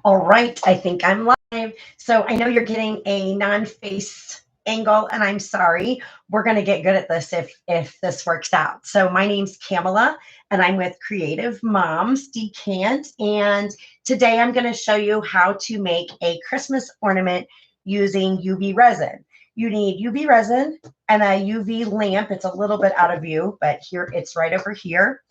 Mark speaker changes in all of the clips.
Speaker 1: All right, I think I'm live. So I know you're getting a non-face angle, and I'm sorry. We're going to get good at this if this works out. So my name's Kamela, and I'm with Creative Moms Decant, and today I'm going to show you how to make a Christmas ornament using UV resin. You need UV resin and a UV lamp. It's a little bit out of view, but here it's right over here.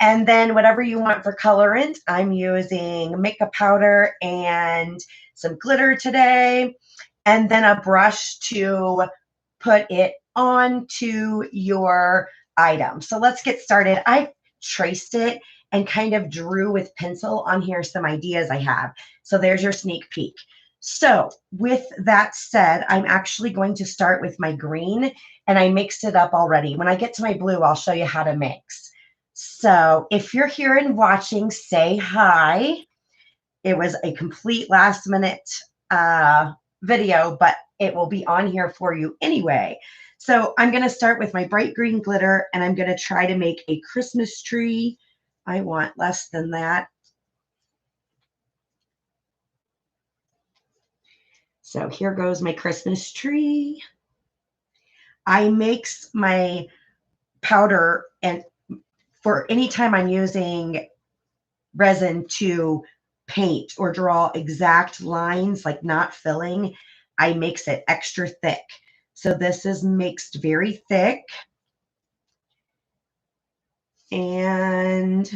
Speaker 1: And then whatever you want for colorant, I'm using makeup powder and some glitter today, and then a brush to put it onto your item. So let's get started. I traced it and kind of drew with pencil on here some ideas I have. So there's your sneak peek. So with that said, I'm actually going to start with my green, and I mixed it up already. When I get to my blue, I'll show you how to mix. So if you're here and watching, say hi. It was a complete last minute video, but it will be on here for you anyway. So I'm going to start with my bright green glitter, and I'm going to try to make a Christmas tree. I want less than that. So here goes my Christmas tree. I mix my powder, and for any time I'm using resin to paint or draw exact lines, like not filling, I mix it extra thick. So this is mixed very thick. And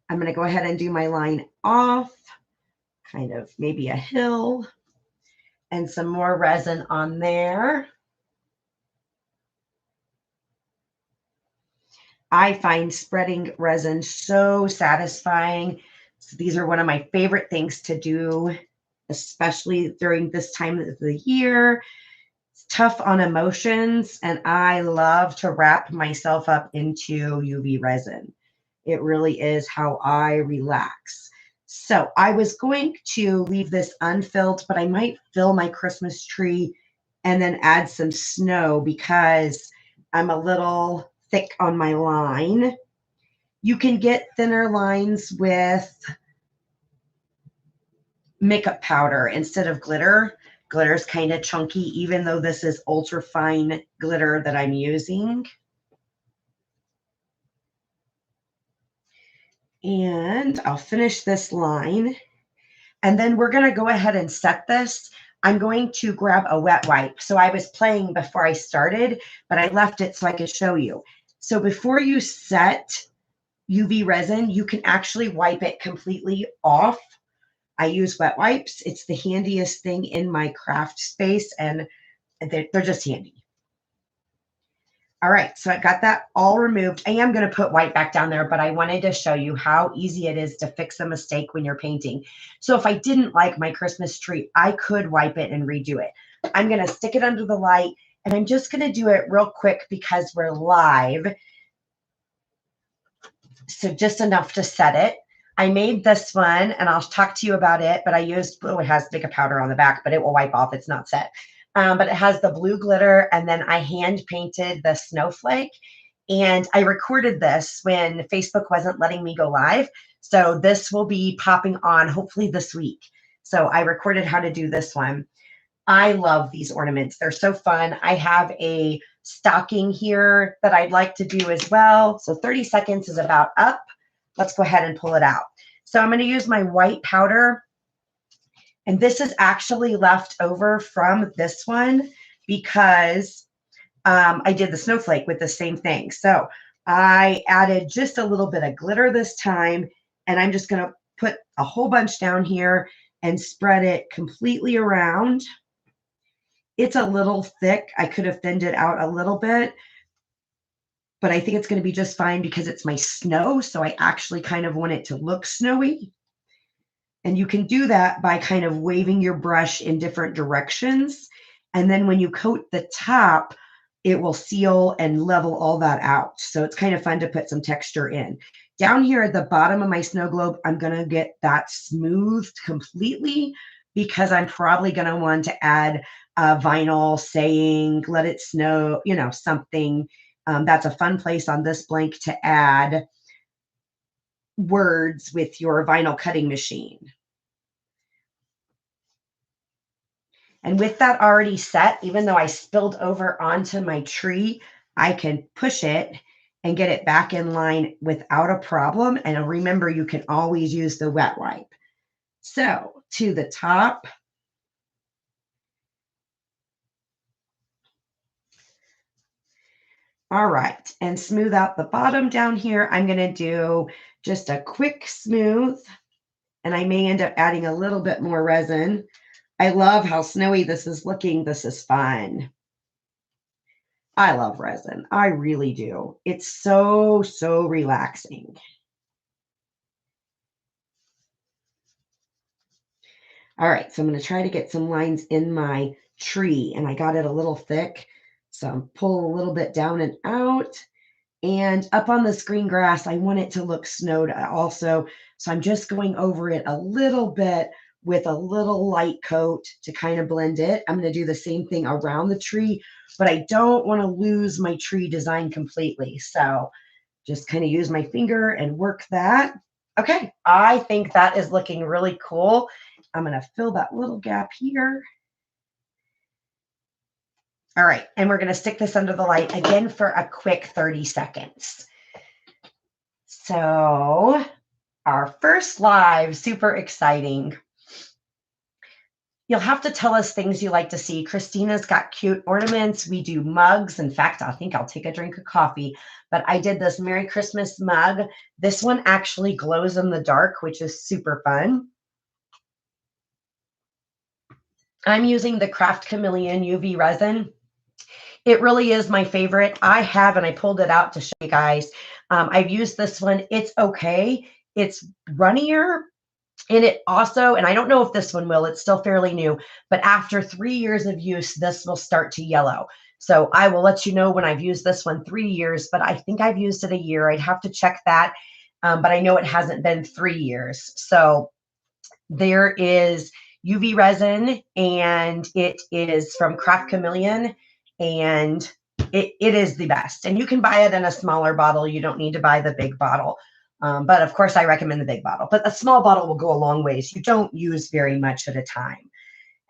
Speaker 1: I'm going to go ahead and do my line off, kind of maybe a hill, and some more resin on there. I find spreading resin so satisfying. So these are one of my favorite things to do, especially during this time of the year. It's tough on emotions, and I love to wrap myself up into UV resin. It really is how I relax. So I was going to leave this unfilled, but I might fill my Christmas tree and then add some snow because I'm a little thick on my line. You can get thinner lines with makeup powder instead of glitter. Glitter is kind of chunky, even though this is ultra fine glitter that I'm using. And I'll finish this line. And then we're going to go ahead and set this. I'm going to grab a wet wipe. So I was playing before I started, but I left it so I could show you. So before you set UV resin, you can actually wipe it completely off. I use wet wipes. It's the handiest thing in my craft space, and they're just handy. All right, so I got that all removed. I am going to put white back down there, but I wanted to show you how easy it is to fix a mistake when you're painting. So if I didn't like my Christmas tree, I could wipe it and redo it. I'm going to stick it under the light, and I'm just going to do it real quick because we're live. So just enough to set it. I made this one, and I'll talk to you about it, but I used, oh, it has makeup powder on the back, but it will wipe off. It's not set. But it has the blue glitter, and then I hand painted the snowflake. And I recorded this when Facebook wasn't letting me go live. So this will be popping on hopefully this week. So I recorded how to do this one. I love these ornaments. They're so fun. I have a stocking here that I'd like to do as well. So 30 seconds is about up. Let's go ahead and pull it out. So I'm going to use my white powder. And this is actually left over from this one because I did the snowflake with the same thing. So I added just a little bit of glitter this time, and I'm just going to put a whole bunch down here and spread it completely around. It's a little thick. I could have thinned it out a little bit, but I think it's going to be just fine because it's my snow. So I actually kind of want it to look snowy. And you can do that by kind of waving your brush in different directions. And then when you coat the top, it will seal and level all that out. So it's kind of fun to put some texture in. Down here at the bottom of my snow globe, I'm going to get that smoothed completely because I'm probably going to want to add vinyl saying, let it snow, something. That's a fun place on this blank to add words with your vinyl cutting machine. And with that already set, even though I spilled over onto my tree, I can push it and get it back in line without a problem. And remember, you can always use the wet wipe. So to the top. All right, and smooth out the bottom down here. I'm going to do just a quick smooth, and I may end up adding a little bit more resin. I love how snowy this is looking. This is fun. I love resin. I really do. It's so, so relaxing. All right, so I'm going to try to get some lines in my tree, and I got it a little thick. So I'm pulling a little bit down and out. And up on this green grass, I want it to look snowed also. So I'm just going over it a little bit with a little light coat to kind of blend it. I'm going to do the same thing around the tree, but I don't want to lose my tree design completely. So just kind of use my finger and work that. Okay, I think that is looking really cool. I'm going to fill that little gap here. All right, and we're going to stick this under the light again for a quick 30 seconds. So our first live, super exciting. You'll have to tell us things you like to see. Christina's got cute ornaments. We do mugs. In fact, I think I'll take a drink of coffee. But I did this Merry Christmas mug. This one actually glows in the dark, which is super fun. I'm using the Craft Chameleon UV resin. It really is my favorite. I have, and I pulled it out to show you guys. I've used this one. It's okay. It's runnier. And it also, and I don't know if this one will, it's still fairly new, but after 3 years of use, this will start to yellow. So I will let you know when I've used this one 3 years, but I think I've used it a year. I'd have to check that. But I know it hasn't been 3 years. So there is UV resin, and it is from Craft Chameleon, and it is the best. And you can buy it in a smaller bottle. You don't need to buy the big bottle. But of course, I recommend the big bottle. But a small bottle will go a long ways. You don't use very much at a time.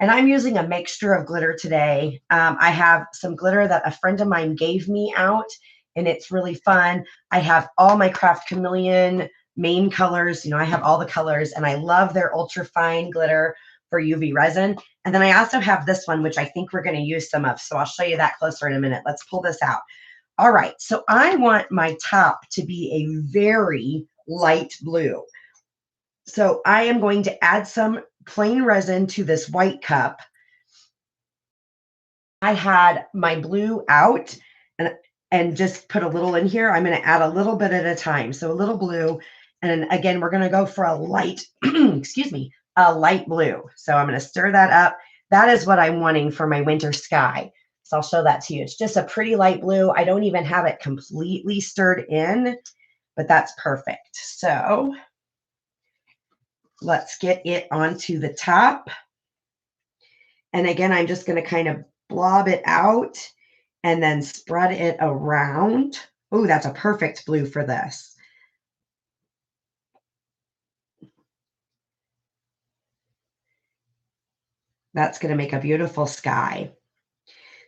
Speaker 1: And I'm using a mixture of glitter today. I have some glitter that a friend of mine gave me out, and it's really fun. I have all my Craft Chameleon main colors. You know, I have all the colors, and I love their ultra fine glitter for UV resin. And then I also have this one, which I think we're going to use some of. So I'll show you that closer in a minute. Let's pull this out. All right, so I want my top to be a very light blue. So I am going to add some plain resin to this white cup. I had my blue out and just put a little in here. I'm going to add a little bit at a time. So a little blue. And again, we're going to go for a light, excuse me, a light blue. So I'm going to stir that up. That is what I'm wanting for my winter sky. So I'll show that to you. It's just a pretty light blue. I don't even have it completely stirred in, but that's perfect. So let's get it onto the top. And again, I'm just going to kind of blob it out and then spread it around. Oh, that's a perfect blue for this. That's going to make a beautiful sky.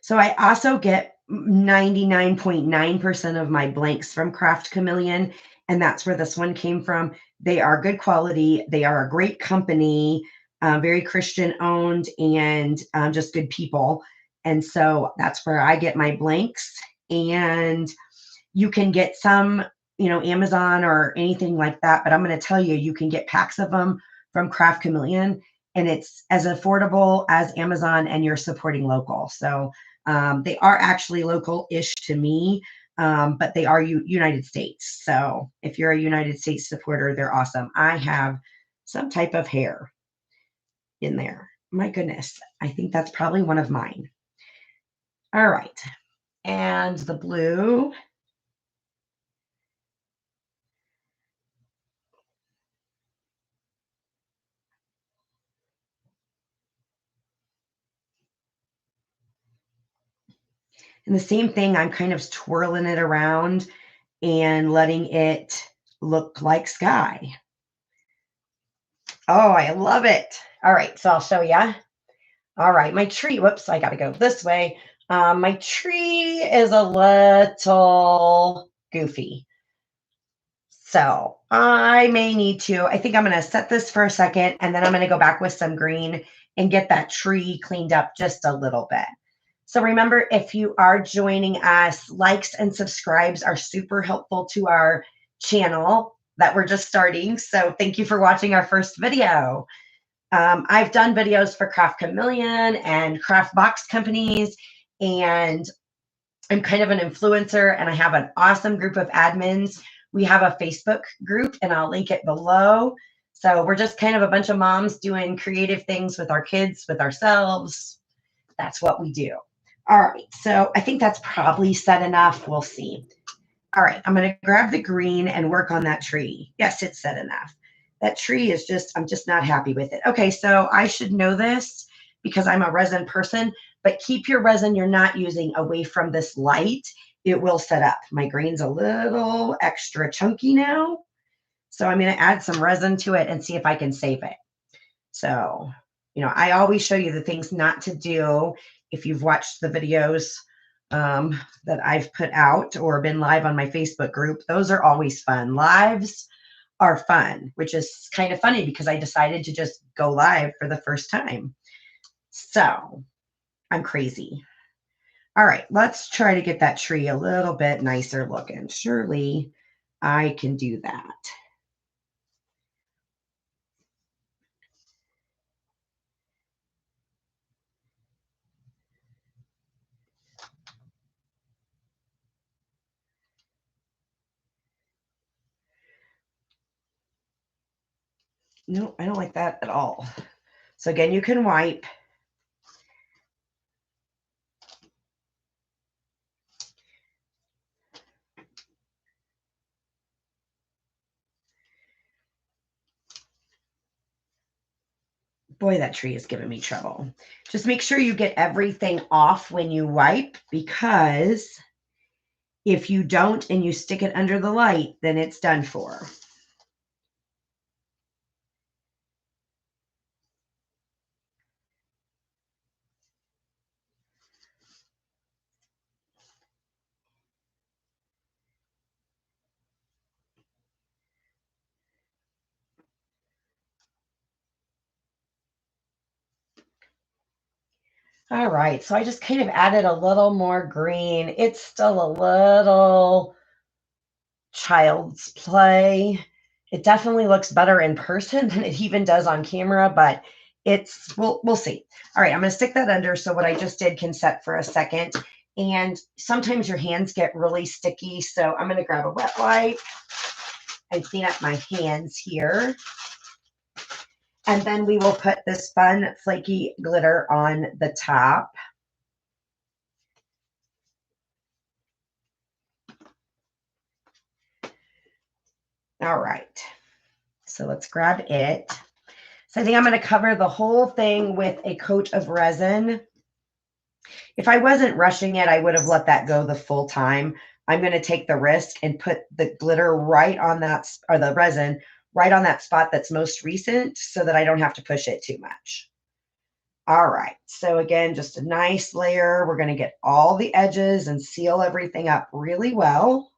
Speaker 1: So I also get 99.9% of my blanks from Craft Chameleon, and that's where this one came from. They are good quality. They are a great company, very Christian owned, and just good people. And so that's where I get my blanks. And you can get some, you know, Amazon or anything like that. But I'm going to tell you, you can get packs of them from Craft Chameleon, and it's as affordable as Amazon, and you're supporting local. So they are actually local-ish to me, but they are United States. So if you're a United States supporter, they're awesome. I have some type of hair in there. My goodness, I think that's probably one of mine. All right, and the blue. And the same thing, I'm kind of twirling it around and letting it look like sky. Oh, I love it. All right, so I'll show you. All right, my tree, whoops, I got to go this way. My tree is a little goofy. So I may need to, I think I'm going to set this for a second and then I'm going to go back with some green and get that tree cleaned up just a little bit. So remember, if you are joining us, likes and subscribes are super helpful to our channel that we're just starting. So thank you for watching our first video. I've done videos for Craft Chameleon and craft box companies, and I'm kind of an influencer and I have an awesome group of admins. We have a Facebook group and I'll link it below. So we're just kind of a bunch of moms doing creative things with our kids, with ourselves. That's what we do. All right. So I think that's probably set enough. We'll see. All right. I'm going to grab the green and work on that tree. Yes, it's set enough. That tree is just, I'm just not happy with it. Okay. So I should know this because I'm a resin person, but keep your resin you're not using away from this light. It will set up. My green's a little extra chunky now. So I'm going to add some resin to it and see if I can save it. So, I always show you the things not to do if you've watched the videos that I've put out or been live on my Facebook group. Those are always fun. Lives are fun, which is kind of funny because I decided to just go live for the first time. So I'm crazy. All right, let's try to get that tree a little bit nicer looking. Surely I can do that. No, I don't like that at all. So again, you can wipe. Boy, that tree is giving me trouble. Just make sure you get everything off when you wipe, because if you don't and you stick it under the light, then it's done for. All right, so I just kind of added a little more green. It's still a little child's play. It definitely looks better in person than it even does on camera, but we'll see. All right, I'm going to stick that under so what I just did can set for a second. And sometimes your hands get really sticky, so I'm going to grab a wet wipe and clean up my hands here. And then we will put this fun flaky glitter on the top. All right, so let's grab it. So I think I'm going to cover the whole thing with a coat of resin. If I wasn't rushing it, I would have let that go the full time. I'm going to take the risk and put the glitter right on that, or the resin right on that spot that's most recent so that I don't have to push it too much. All right, so again, just a nice layer. We're going to get all the edges and seal everything up really well.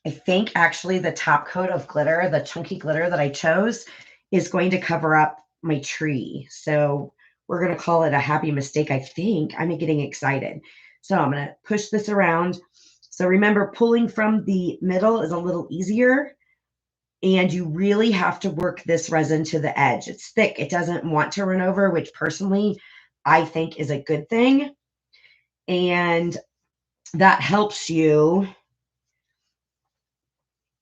Speaker 1: I think actually the top coat of glitter, the chunky glitter that I chose, is going to cover up my tree. So we're going to call it a happy mistake, I think. I'm getting excited. So I'm going to push this around. So remember, pulling from the middle is a little easier. And you really have to work this resin to the edge. It's thick. It doesn't want to run over, which personally I think is a good thing. And that helps you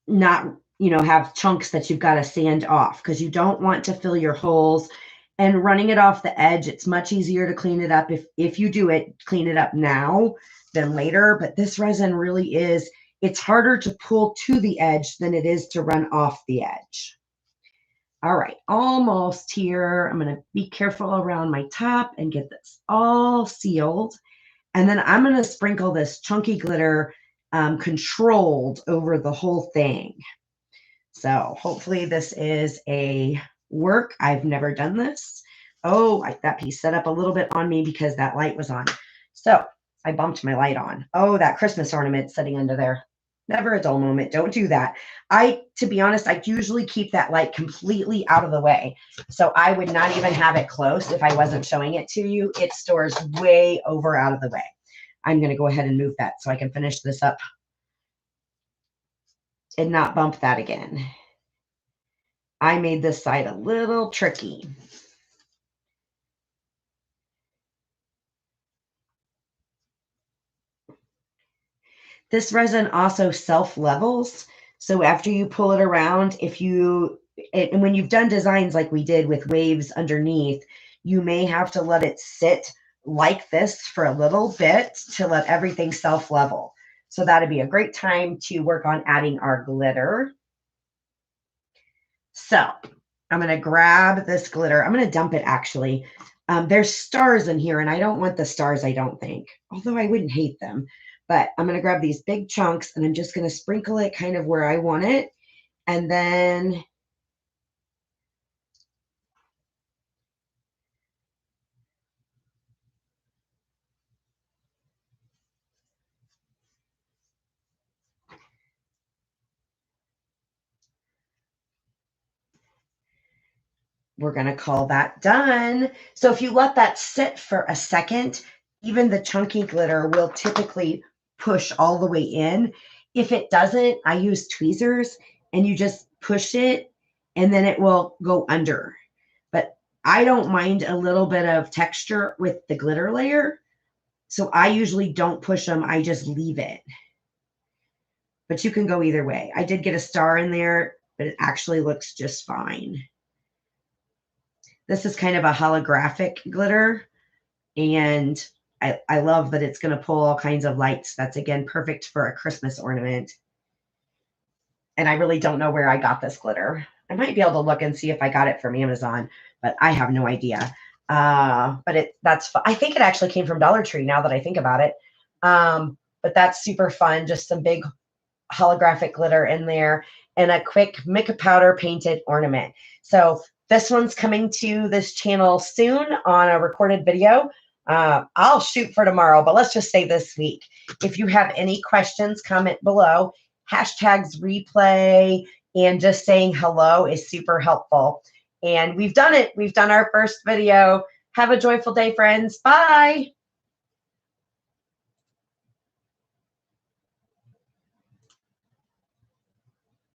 Speaker 1: not, have chunks that you've got to sand off, because you don't want to fill your holes. And running it off the edge, it's much easier to clean it up if you do it, clean it up now than later. But this resin really is, it's harder to pull to the edge than it is to run off the edge. All right, almost here. I'm going to be careful around my top and get this all sealed. And then I'm going to sprinkle this chunky glitter controlled over the whole thing. So hopefully this is a work. I've never done this. Oh, that piece set up a little bit on me because that light was on. So I bumped my light on. Oh, that Christmas ornament sitting under there. Never a dull moment. Don't do that. To be honest, I usually keep that light completely out of the way. So I would not even have it close if I wasn't showing it to you. It stores way over out of the way. I'm going to go ahead and move that so I can finish this up and not bump that again. I made this side a little tricky. This resin also self-levels. So after you pull it around, and when you've done designs like we did with waves underneath, you may have to let it sit like this for a little bit to let everything self-level. So that'd be a great time to work on adding our glitter. So I'm going to grab this glitter. I'm going to dump it actually. There's stars in here and I don't want the stars, I don't think, although I wouldn't hate them. But I'm going to grab these big chunks and I'm just going to sprinkle it kind of where I want it. And then we're going to call that done. So if you let that sit for a second, even the chunky glitter will typically push all the way in. If it doesn't, I use tweezers and you just push it and then it will go under. But I don't mind a little bit of texture with the glitter layer. So I usually don't push them. I just leave it. But you can go either way. I did get a star in there, but it actually looks just fine. This is kind of a holographic glitter. And I love that it's going to pull all kinds of lights. That's, again, perfect for a Christmas ornament. And I really don't know where I got this glitter. I might be able to look and see if I got it from Amazon, but I have no idea. But I think it actually came from Dollar Tree now that I think about it. But that's super fun. Just some big holographic glitter in there and a quick mica powder painted ornament. So this one's coming to this channel soon on a recorded video. I'll shoot for tomorrow, but let's just say this week. If you have any questions, comment below. Hashtags replay and just saying hello is super helpful. And we've done it. We've done our first video. Have a joyful day, friends. Bye.